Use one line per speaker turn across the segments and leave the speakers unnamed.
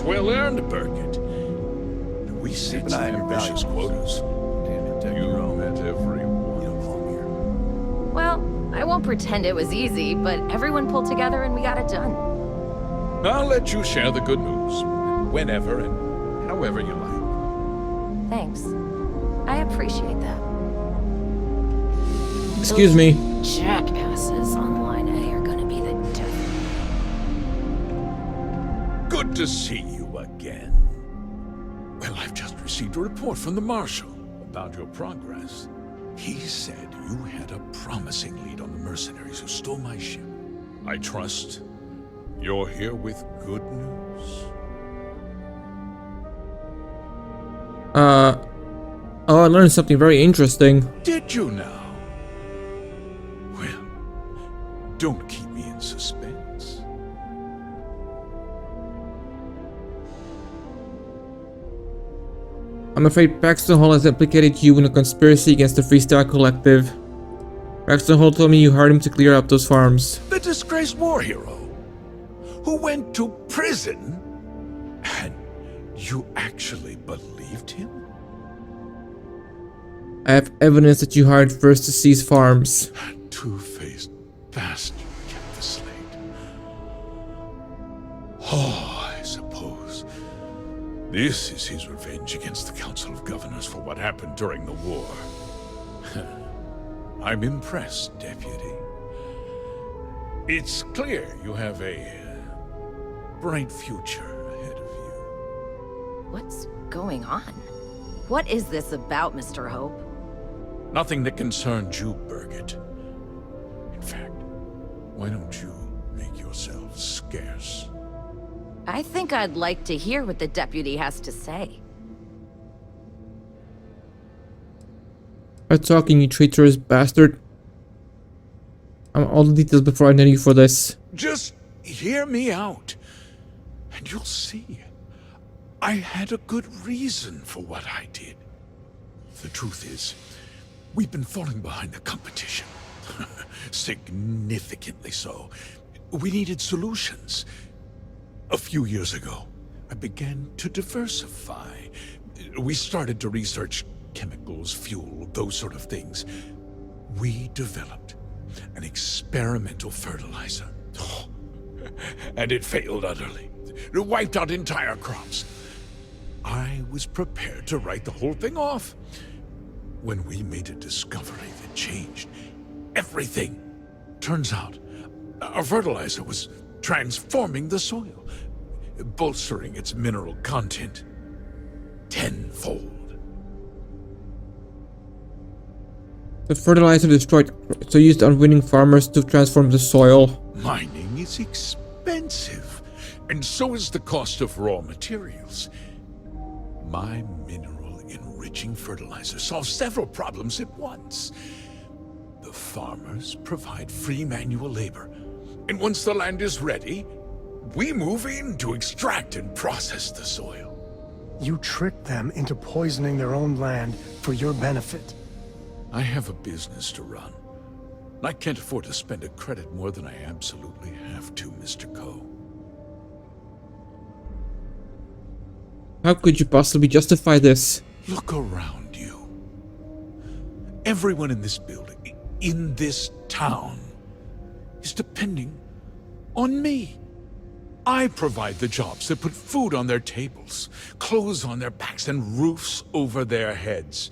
well earned, Burkett. We set some ambitious quotas. You met everyone.
Well, I won't pretend it was easy, but everyone pulled together and we got it done.
I'll let you share the good news, whenever and however you like.
Thanks. I appreciate that.
Excuse me.
Jackasses on line A are gonna be the death.
Good to see you again. Well, I've just received a report from the Marshal about your progress. He said you had a promising lead on the mercenaries who stole my ship. I trust you're here with good news.
Oh, I learned something very interesting.
Did you now? Well, don't keep me in suspense.
I'm afraid Paxton Hall has implicated you in a conspiracy against the Freestyle Collective. Paxton Hall told me you hired him to clear up those farms.
The disgraced war hero who went to prison, and you actually believed him?
I have evidence that you hired First to seize farms.
That two-faced bastard kept the slate. Oh, I suppose this is his revenge against the Council of Governors for what happened during the war. I'm impressed, Deputy. It's clear you have a bright future ahead of you.
What's going on? What is this about, Mr. Hope?
Nothing that concerns you, Burkett. In fact, why don't you make yourself scarce?
I think I'd like to hear what the deputy has to say.
I'm talking, you traitorous bastard. I want all the details before I nail you for this.
Just hear me out, and you'll see. I had a good reason for what I did. The truth is, we've been falling behind the competition. Significantly so. We needed solutions. A few years ago, I began to diversify. We started to research chemicals, fuel, those sort of things. We developed an experimental fertilizer. And it failed utterly. It wiped out entire crops. I was prepared to write the whole thing off when we made a discovery that changed everything. Turns out, our fertilizer was transforming the soil, bolstering its mineral content tenfold.
The fertilizer destroyed, so used unwitting farmers to transform the soil.
Mining is expensive, and so is the cost of raw materials. My mineral-enriching fertilizer solves several problems at once. The farmers provide free manual labor, and once the land is ready, we move in to extract and process the soil.
You tricked them into poisoning their own land for your benefit.
I have a business to run. I can't afford to spend a credit more than I absolutely have to, Mr. Coe.
How could you possibly justify this?
Look around you. Everyone in this building, in this town, is depending on me. I provide the jobs that put food on their tables, clothes on their backs, and roofs over their heads.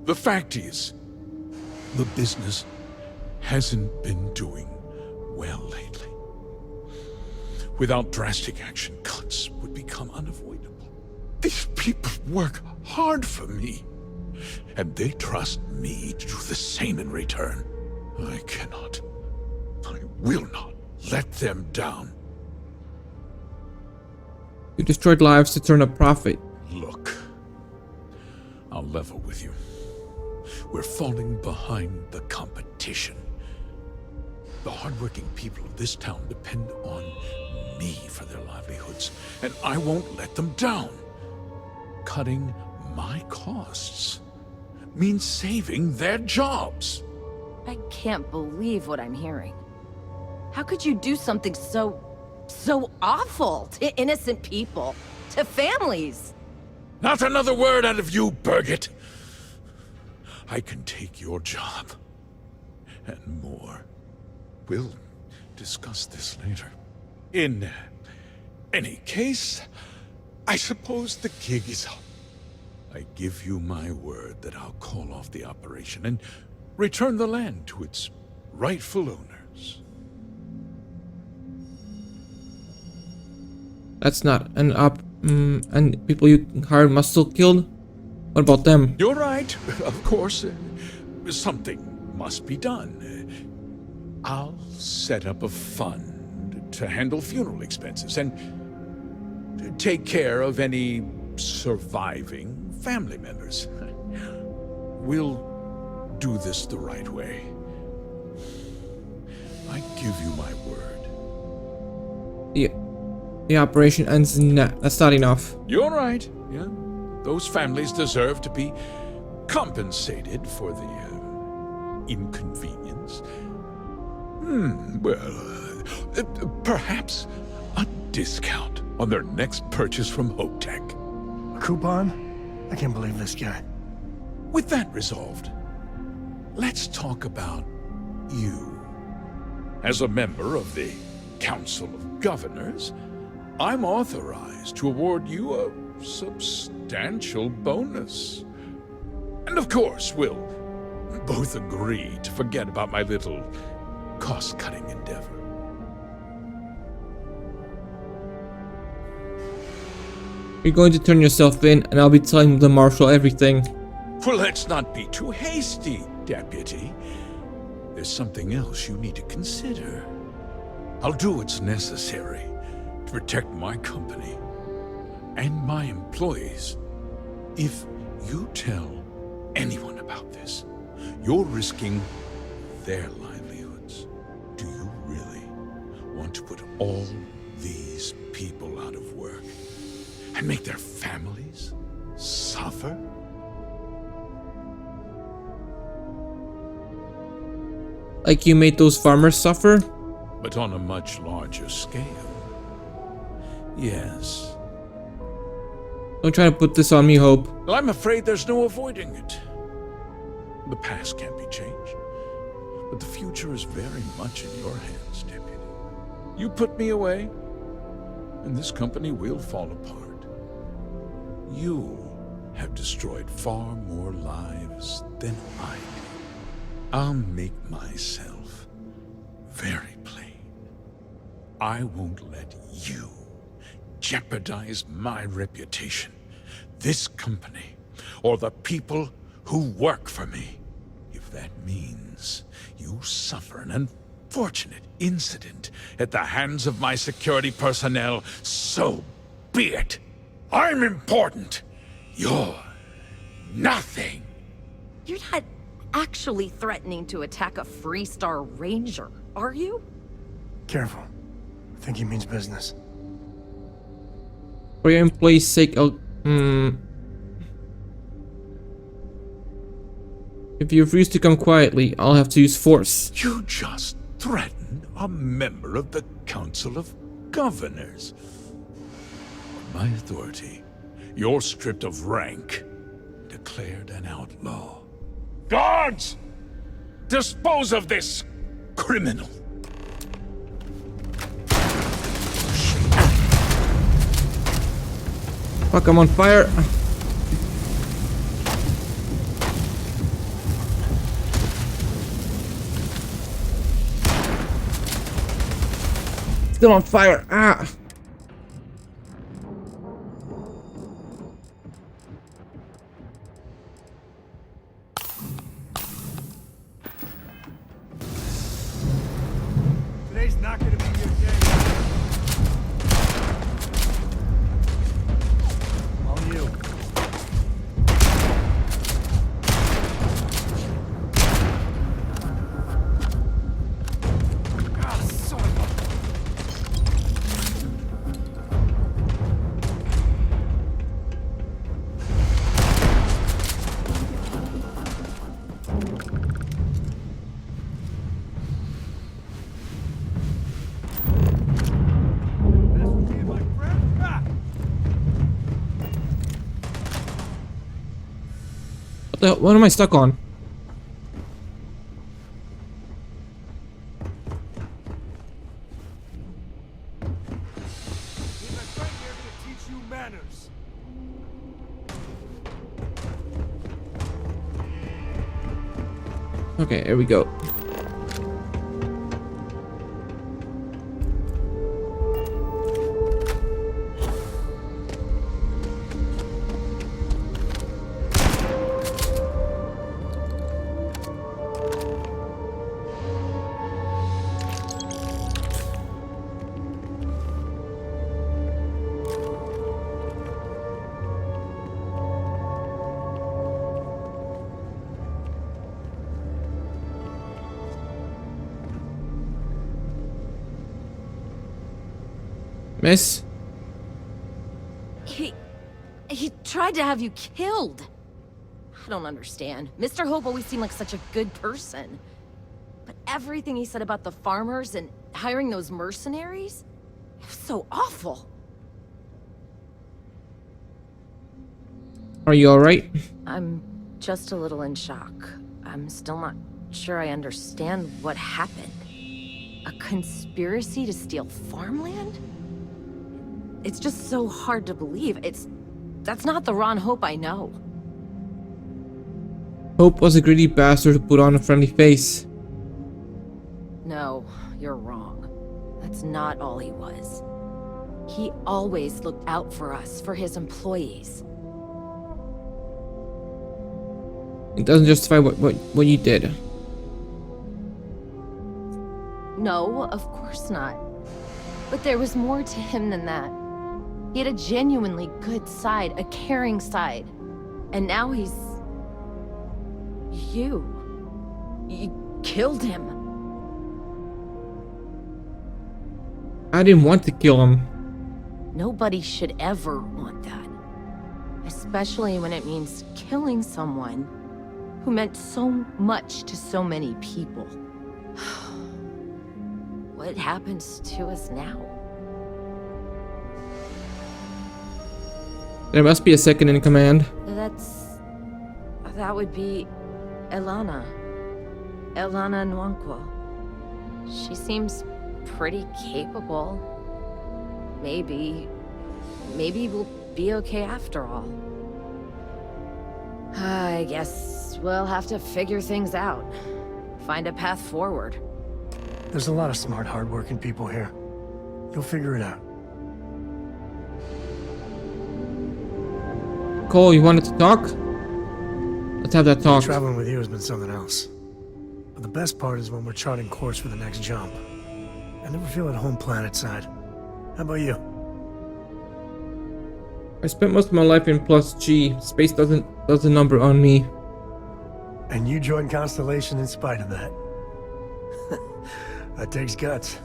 The fact is, the business hasn't been doing well lately. Without drastic action, cuts would become unavoidable. These people work hard for me, and they trust me to do the same in return. I cannot, I will not let them down.
You destroyed lives to turn a profit.
Look, I'll level with you. We're falling behind the competition. The hardworking people of this town depend on me for their livelihoods, and I won't let them down. Cutting my costs means saving their jobs.
I can't believe what I'm hearing. How could you do something so so awful to innocent people, to families.
Not another word out of you, Birgit. I can take your job. And more. We'll discuss this later. In any case, I suppose the gig is up. I give you my word that I'll call off the operation and return the land to its rightful owners.
That's not an and people you hired must still killed? What about them?
You're right, of course. Something must be done. I'll set up a fund to handle funeral expenses and take care of any surviving family members. We'll do this the right way. I give you my word.
The operation ends in that. That's not enough.
You're right, yeah. Those families deserve to be compensated for the inconvenience. Perhaps a discount on their next purchase from Hope Tech.
A coupon? I can't believe this guy.
With that resolved, let's talk about you. As a member of the Council of Governors, I'm authorized to award you a substantial bonus. And of course, we'll both agree to forget about my little cost-cutting endeavor.
You're going to turn yourself in, and I'll be telling the Marshal everything.
Well, let's not be too hasty, Deputy. There's something else you need to consider. I'll do what's necessary to protect my company and my employees. If you tell anyone about this, you're risking their livelihoods. Do you really want to put all these people out of work and make their families suffer?
Like you made those farmers suffer?
But on a much larger scale. Yes.
Don't try to put this on me, Hope.
Well, I'm afraid there's no avoiding it. The past can't be changed, but the future is very much in your hands, Deputy. You put me away, and this company will fall apart. You have destroyed far more lives than I did. I'll make myself very plain. I won't let you jeopardize my reputation, this company, or the people who work for me. If that means you suffer an unfortunate incident at the hands of my security personnel, so be it. I'm important. You're nothing.
You're not actually threatening to attack a Freestar Ranger, are you?
Careful. I think he means business.
For your employees' sake, if you refuse to come quietly, I'll have to use force.
You just threatened a member of the Council of Governors. On my authority, you're stripped of rank, declared an outlaw. Guards! Dispose of this criminal!
Fuck, I'm on fire. Still on fire. Ah.
Today's not gonna be your day. On you. Ah, son of a...
What am I stuck on? Okay, here we go. Miss?
He tried to have you killed. I don't understand. Mr. Hope always seemed like such a good person. But everything he said about the farmers and hiring those mercenaries, it was so awful.
Are you alright?
I'm just a little in shock. I'm still not sure I understand what happened. A conspiracy to steal farmland? It's just so hard to believe. That's not the Ron Hope I know.
Hope was a greedy bastard who put on a friendly face.
No, you're wrong. That's not all he was. He always looked out for us, for his employees.
It doesn't justify what you did.
No, of course not. But there was more to him than that. He had a genuinely good side, a caring side. And now he's... You killed him.
I didn't want to kill him.
Nobody should ever want that. Especially when it means killing someone who meant so much to so many people. What happens to us now?
There must be a second in command.
That would be Elana. Elana Nwankwo. She seems pretty capable. Maybe we'll be okay after all. I guess we'll have to figure things out. Find a path forward.
There's a lot of smart, hardworking people here. You'll figure it out.
Cole, you wanted to talk? Let's have that talk.
Traveling with you has been something else. But the best part is when we're charting course for the next jump. I never feel at home planet-side. How about you?
I spent most of my life in plus G. Space doesn't number on me.
And you joined Constellation in spite of that. That takes guts.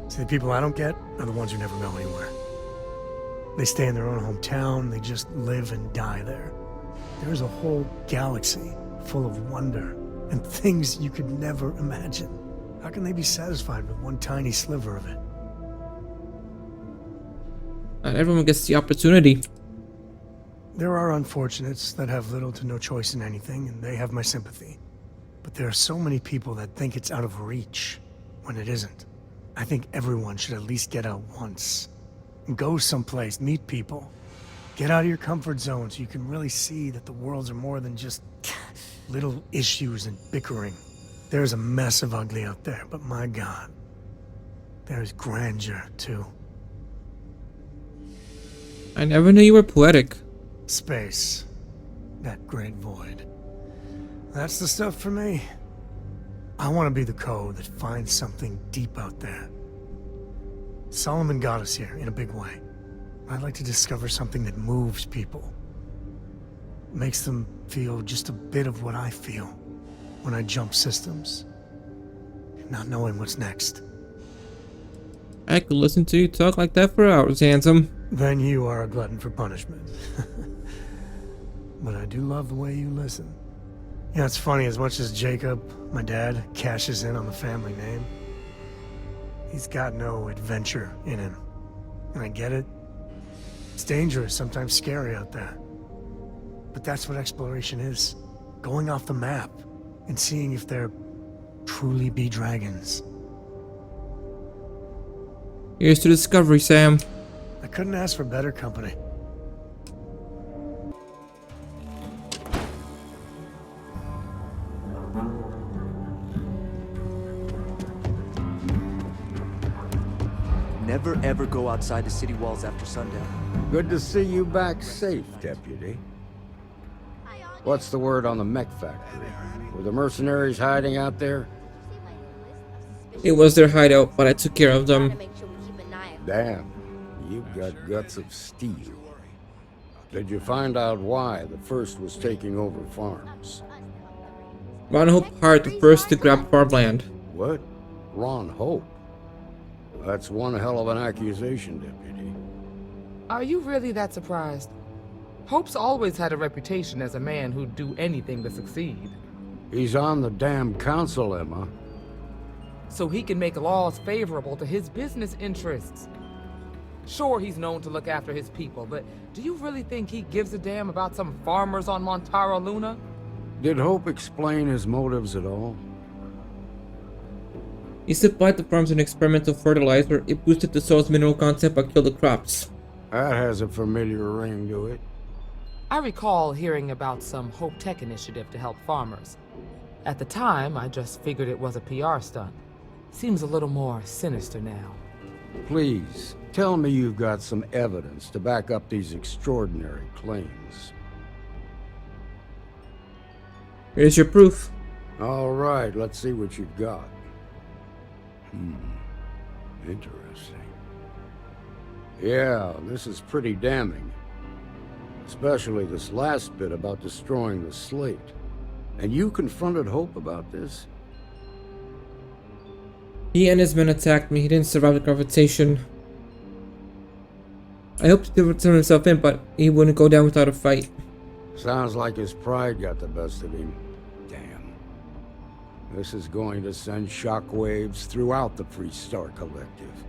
See, the people I don't get are the ones who never go anywhere. They stay in their own hometown, they just live and die there. There's a whole galaxy full of wonder and things you could never imagine. How can they be satisfied with one tiny sliver of it?
Not everyone gets the opportunity.
There are unfortunates that have little to no choice in anything, and they have my sympathy. But there are so many people that think it's out of reach when it isn't. I think everyone should at least get out once. And go someplace, meet people. Get out of your comfort zone so you can really see that the worlds are more than just little issues and bickering. There's a mess of ugly out there, but my God, there's grandeur too.
I never knew you were poetic.
Space. That great void. That's the stuff for me. I want to be the code that finds something deep out there. Solomon got us here in a big way. I'd like to discover something that moves people. Makes them feel just a bit of what I feel when I jump systems. Not knowing what's next.
I could listen to you talk like that for hours, handsome.
Then you are a glutton for punishment. But I do love the way you listen. You know, it's funny, as much as Jacob, my dad, cashes in on the family name, he's got no adventure in him. And I get it. It's dangerous, sometimes scary out there. But that's what exploration is. going off the map and seeing if there truly be dragons.
Here's to discovery, Sam.
I couldn't ask for better company.
Never ever go outside the city walls after sundown.
Good to see you back safe, Deputy. What's the word on the mech factory? Were the mercenaries hiding out there?
It was their hideout, but I took care of them.
Damn, you've got guts of steel. Did you find out why the first was taking over farms?
Ron Hope hired the first to grab farmland.
What? Ron Hope? That's one hell of an accusation, Deputy.
Are you really that surprised? Hope's always had a reputation as a man who'd do anything to succeed.
He's on the damn council, Emma.
So he can make laws favorable to his business interests. Sure, he's known to look after his people, but do you really think he gives a damn about some farmers on Montara Luna?
Did Hope explain his motives at all?
He supplied the farms an experimental fertilizer. It boosted the soil's mineral content but killed the crops.
That has a familiar ring to it.
I recall hearing about some Hope Tech initiative to help farmers. At the time, I just figured it was a PR stunt. Seems a little more sinister now.
Please, tell me you've got some evidence to back up these extraordinary claims.
Here's your proof.
All right, let's see what you've got. Interesting. Yeah, this is pretty damning. Especially this last bit about destroying the slate. And you confronted Hope about this?
He and his men attacked me. He didn't survive the confrontation. I hoped to turn himself in, but he wouldn't go down without a fight.
Sounds like his pride got the best of him. Damn. This is going to send shockwaves throughout the Free Star Collective.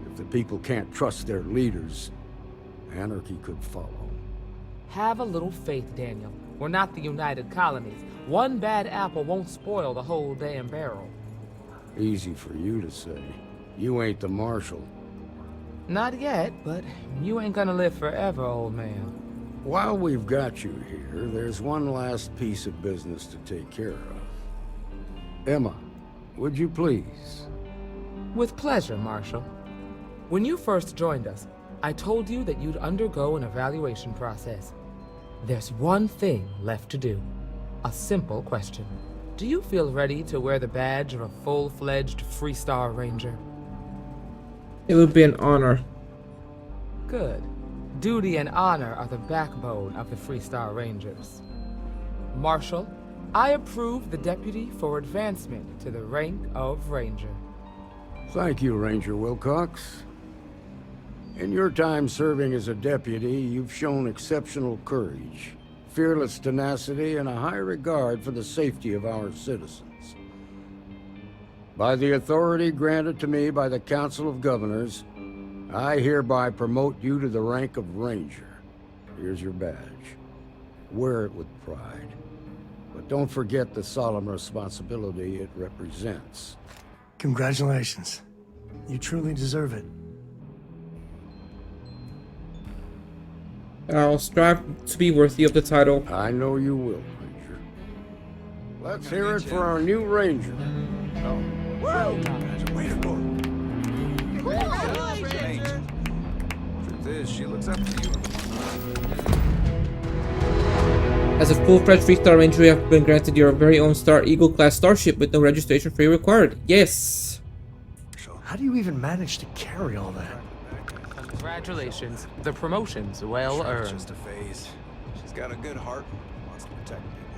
If the people can't trust their leaders, anarchy could follow.
Have a little faith, Daniel. We're not the United Colonies. One bad apple won't spoil the whole damn barrel.
Easy for you to say. You ain't the marshal.
Not yet, but you ain't gonna live forever, old man.
While we've got you here, there's one last piece of business to take care of. Emma, would you please?
With pleasure, Marshal. When you first joined us, I told you that you'd undergo an evaluation process. There's one thing left to do. A simple question. Do you feel ready to wear the badge of a full-fledged Free Star Ranger?
It would be an honor.
Good. Duty and honor are the backbone of the Free Star Rangers. Marshal, I approve the deputy for advancement to the rank of Ranger.
Thank you, Ranger Wilcox. In your time serving as a deputy, you've shown exceptional courage, fearless tenacity, and a high regard for the safety of our citizens. By the authority granted to me by the Council of Governors, I hereby promote you to the rank of Ranger. Here's your badge. Wear it with pride. But don't forget the solemn responsibility it represents.
Congratulations. You truly deserve it.
I'll strive to be worthy of the title.
I know you will, Ranger. Let's hear it for our new Ranger.
Way to go.
Truth is, she looks up to you.
As a full-fledged Free Star Ranger, you have been granted your very own Star Eagle class starship with no registration fee required. Yes!
How do you even manage to carry all that?
Congratulations. The promotion's well
It's
earned.
just a phase. She's got a good heart. Wants to protect people.